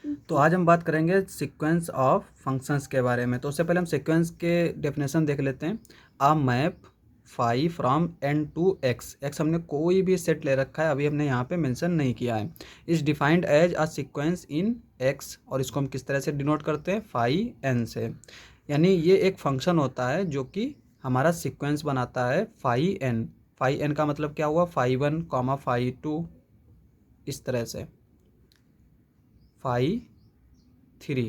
तो आज हम बात करेंगे सीक्वेंस ऑफ फंक्शंस के बारे में। तो उससे पहले हम सीक्वेंस के डेफिनेशन देख लेते हैं। A map phi from N to X. X हमने कोई भी सेट ले रखा है, अभी हमने यहाँ पे मेंशन नहीं किया है। Is defined as a sequence in x, और इसको हम किस तरह से डिनोट करते हैं, फाई एन से। यानी ये एक फंक्शन होता है जो कि हमारा सीक्वेंस बनाता है फाई एन। फाई एन का मतलब क्या हुआ, phi one comma phi two, इस तरह से फाई थ्री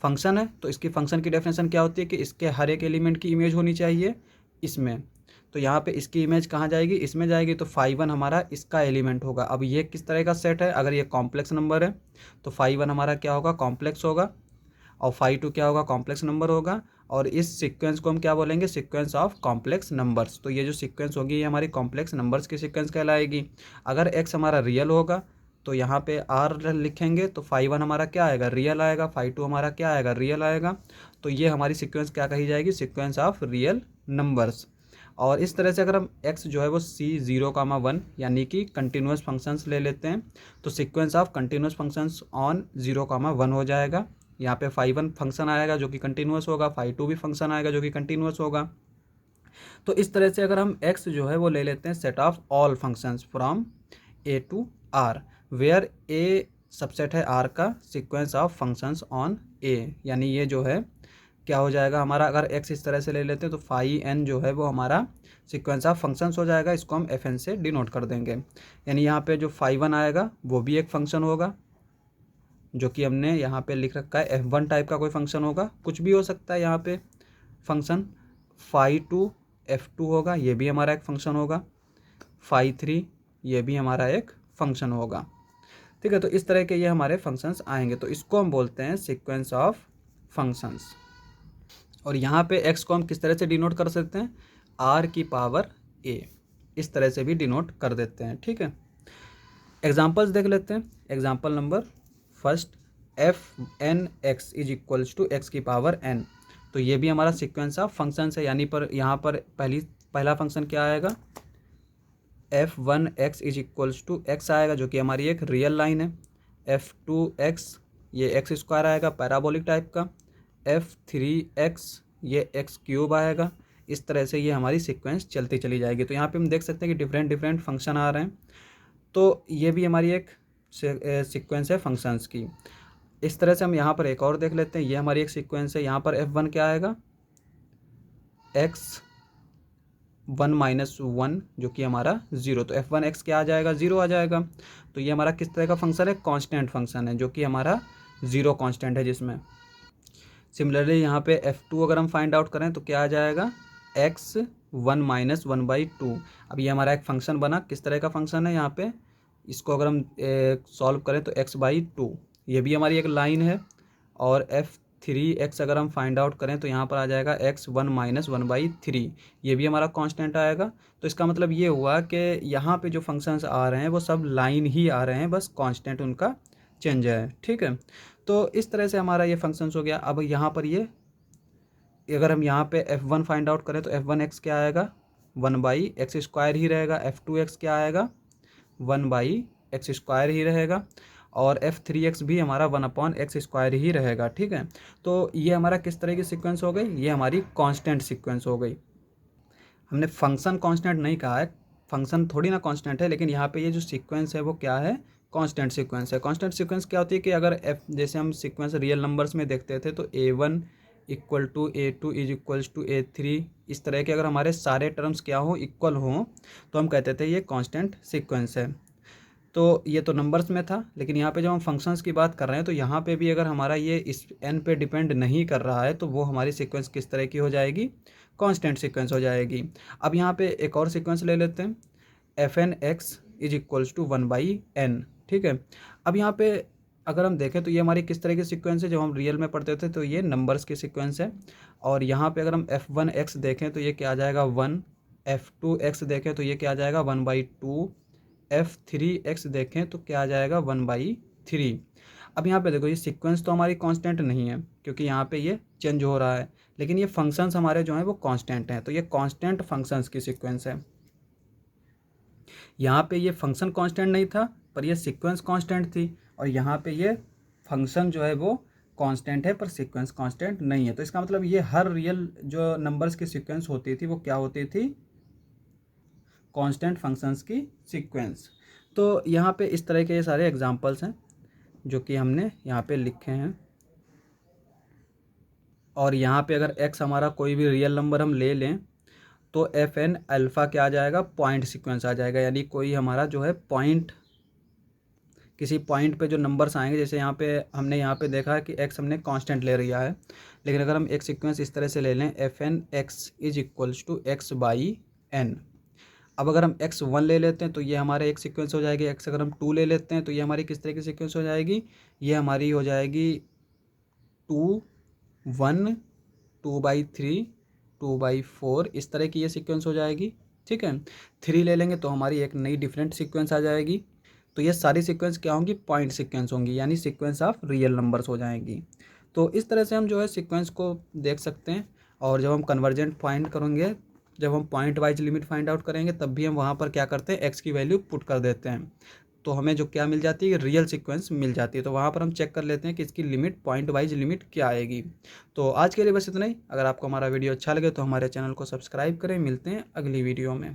फंक्शन है। तो इसकी फंक्शन की डेफिनेशन क्या होती है कि इसके हर एक एलिमेंट की इमेज होनी चाहिए इसमें। तो यहाँ पे इसकी इमेज कहाँ जाएगी, इसमें जाएगी। तो फाई वन हमारा इसका एलिमेंट होगा। अब ये किस तरह का सेट है, अगर ये कॉम्प्लेक्स नंबर है तो फाई वन हमारा क्या होगा, कॉम्प्लेक्स होगा, और फाई टू क्या होगा, कॉम्प्लेक्स नंबर होगा। और इस सीक्वेंस को हम क्या बोलेंगे, सीक्वेंस ऑफ कॉम्प्लेक्स नंबर्स। तो ये जो सीक्वेंस होगी ये हमारी कॉम्प्लेक्स नंबर्स की सीक्वेंस कहलाएगी। अगर एक्स हमारा रियल होगा तो यहाँ पे आर लिखेंगे, तो फाई वन हमारा क्या आएगा, रियल आएगा, फाई टू हमारा क्या आएगा, रियल आएगा। तो ये हमारी सीक्वेंस क्या कही जाएगी, सीक्वेंस ऑफ रियल नंबर्स। और इस तरह से अगर हम x जो है वो c 0,1 यानी कि कंटिन्यूस फंक्शंस ले लेते हैं, तो sequence of continuous functions on 0,1 हो जाएगा। यहाँ पे फाई वन फंक्शन आएगा जो कि कंटिन्यूस होगा, फाई टू भी फंक्शन आएगा जो कि कंटिन्यूस होगा। तो इस तरह से अगर हम x जो है वो ले लेते हैं set of all functions from a to r, where a subset है r का sequence of functions on a। यानी ये जो है क्या हो जाएगा हमारा, अगर x इस तरह से ले लेते हैं तो फाई n जो है वो हमारा सीक्वेंस ऑफ फंक्शंस हो जाएगा। इसको हम fn से डिनोट कर देंगे। यानी यहाँ पे जो फाई वन आएगा वो भी एक फंक्शन होगा जो कि हमने यहाँ पे लिख रखा है, f1 टाइप का कोई फंक्शन होगा, कुछ भी हो सकता है यहाँ पे फंक्शन। फाई टू f2 होगा, ये भी हमारा एक फंक्शन होगा। फाई थ्री ये भी हमारा एक फंक्शन होगा। ठीक है, तो इस तरह के ये हमारे फंक्शंस आएंगे। तो इसको हम बोलते हैं सीक्वेंस ऑफ फंक्शंस। और यहाँ पे x को हम किस तरह से डिनोट कर सकते हैं, r की पावर a, इस तरह से भी डिनोट कर देते हैं। ठीक है, एग्जाम्पल्स देख लेते हैं। Example number first, f n x is equals to x की पावर n। तो ये भी हमारा सीक्वेंस ऑफ फंक्शंस है। यानी पर यहाँ पर पहला फंक्शन क्या आएगा, f one x is equals to x आएगा जो कि हमारी एक रियल लाइन है। एफ टू एक्स ये एक्स स्क्वायर आएगा पैराबोलिक टाइप का। एफ थ्री एक्स ये एक्स क्यूब आएगा। इस तरह से ये हमारी सीक्वेंस चलती चली जाएगी। तो यहाँ पे हम देख सकते हैं कि डिफरेंट डिफरेंट फंक्शन आ रहे हैं। तो ये भी हमारी एक सीक्वेंस है फंक्शंस की। इस तरह से हम यहाँ पर एक और देख लेते हैं, ये हमारी एक सीक्वेंस है। यहाँ पर एफ वन क्या आएगा, एक्स वन माइनस वन जो कि हमारा जीरो। तो एफ वन एक्स क्या आ जाएगा, जीरो आ जाएगा। तो ये हमारा किस तरह का फंक्शन है, कांस्टेंट फंक्शन है जो कि हमारा जीरो कांस्टेंट है जिसमें। सिमिलरली यहाँ पे एफ टू अगर हम फाइंड आउट करें तो क्या आ जाएगा, x one minus one by two. अब ये हमारा एक फंक्शन बना, किस तरह का फंक्शन है यहाँ पे, इसको अगर हम सॉल्व करें तो एक्स बाई टू, ये भी हमारी एक लाइन है। और एफ थ्री एक्स अगर हम फाइंड आउट करें तो यहाँ पर आ जाएगा x one minus one by three, ये भी हमारा कांस्टेंट आएगा। तो इसका मतलब ये हुआ कि यहाँ पे जो फंक्शंस आ रहे हैं वो सब लाइन ही आ रहे हैं, बस कांस्टेंट उनका चेंज है। ठीक है, तो इस तरह से हमारा ये फंक्शंस हो गया। अब यहाँ पर ये अगर हम यहाँ पे f1 फाइंड आउट करें तो f1x क्या आएगा, वन बाई एक्स स्क्वायर ही रहेगा। f2x क्या आएगा, वन बाई एक्स स्क्वायर ही रहेगा। और f3x भी हमारा वन अपॉन एक्स स्क्वायर ही रहेगा। ठीक है, तो ये हमारा किस तरह की सीक्वेंस हो गई, ये हमारी कांस्टेंट सीक्वेंस हो गई। हमने फंक्शन कांस्टेंट नहीं कहा है, फंक्शन थोड़ी ना कांस्टेंट है, लेकिन यहाँ पे ये जो सीक्वेंस है वो क्या है, कांस्टेंट सीक्वेंस है। कांस्टेंट सीक्वेंस क्या होती है कि अगर एफ जैसे हम सीक्वेंस रियल नंबर्स में देखते थे तो a1 equal to a2 is equals to a3, इस तरह के अगर हमारे सारे टर्म्स क्या हो, इक्वल हों, तो हम कहते थे ये कांस्टेंट सीक्वेंस है। तो ये तो नंबर्स में था, लेकिन यहाँ पे जब हम फंक्शंस की बात कर रहे हैं तो यहाँ पे भी अगर हमारा ये इस n पे डिपेंड नहीं कर रहा है तो वो हमारी सीक्वेंस किस तरह की हो जाएगी, कांस्टेंट सीक्वेंस हो जाएगी। अब यहाँ पे एक और सीक्वेंस ले लेते हैं, f n x is equals to one by n. ठीक है, अब यहाँ पे अगर हम देखें तो ये हमारी किस तरह की सीक्वेंस है, जब हम रियल में पढ़ते थे तो ये नंबर्स की सीक्वेंस है। और यहाँ पे अगर हम एफ वन एक्स देखें तो ये क्या आ जाएगा, वन। एफ टू एक्स देखें तो ये क्या आ जाएगा, one by two. F three x देखें तो क्या आ जाएगा, वन बाई थ्री। अब यहाँ पे देखो ये सीक्वेंस तो हमारी कांस्टेंट नहीं है क्योंकि यहाँ पे ये चेंज हो रहा है, लेकिन ये फंक्शंस हमारे जो हैं वो कांस्टेंट हैं। तो ये कांस्टेंट फंक्शंस की सीक्वेंस है। यहाँ पे ये फंक्शन कांस्टेंट नहीं था पर ये सीक्वेंस कांस्टेंट थी, और यहाँ पे ये फंक्शन जो है वो कांस्टेंट है पर सीक्वेंस कांस्टेंट नहीं है। तो इसका मतलब ये हर रियल जो नंबर्स की सीक्वेंस होती थी वो क्या होती थी, कांस्टेंट फंक्शंस की सीक्वेंस। तो यहाँ पे इस तरह के ये सारे एग्जांपल्स हैं जो कि हमने यहाँ पे लिखे हैं। और यहाँ पे अगर x हमारा कोई भी रियल नंबर हम ले लें तो एफ एन अल्फ़ा क्या आ जाएगा, पॉइंट सीक्वेंस आ जाएगा। यानी कोई हमारा जो है पॉइंट, किसी पॉइंट पे जो नंबर्स आएंगे, जैसे यहाँ पे हमने यहाँ पे देखा है कि x हमने कांस्टेंट ले लिया है, लेकिन अगर हम एक सीक्वेंस इस तरह से ले लें f n x is equals to x by n. अब अगर हम x1 ले लेते हैं तो ये हमारे एक सीक्वेंस हो जाएगी, x अगर हम 2 ले लेते हैं तो ये हमारी किस तरह की सीक्वेंस हो जाएगी, ये हमारी हो जाएगी 2 1 2/3 2/4, इस तरह की ये सीक्वेंस हो जाएगी। ठीक है, 3 ले लेंगे तो हमारी एक नई डिफरेंट सीक्वेंस आ जाएगी। तो ये सारी सीक्वेंस क्या होंगी, पॉइंट सीक्वेंस होंगी, यानी सीक्वेंस ऑफ रियल नंबर्स हो जाएंगी। तो इस तरह से हम जो है सीक्वेंस को देख सकते हैं। और जब हम कन्वर्जेंट फाइंड करेंगे, जब हम point wise limit find out करेंगे, तब भी हम वहाँ पर क्या करते हैं, एक्स की वैल्यू पुट कर देते हैं, तो हमें जो क्या मिल जाती है, रियल सीक्वेंस मिल जाती है। तो वहाँ पर हम चेक कर लेते हैं कि इसकी लिमिट, पॉइंट वाइज लिमिट क्या आएगी। तो आज के लिए बस इतना ही। अगर आपको हमारा वीडियो अच्छा लगे तो हमारे चैनल को सब्सक्राइब करें। मिलते हैं अगली वीडियो में।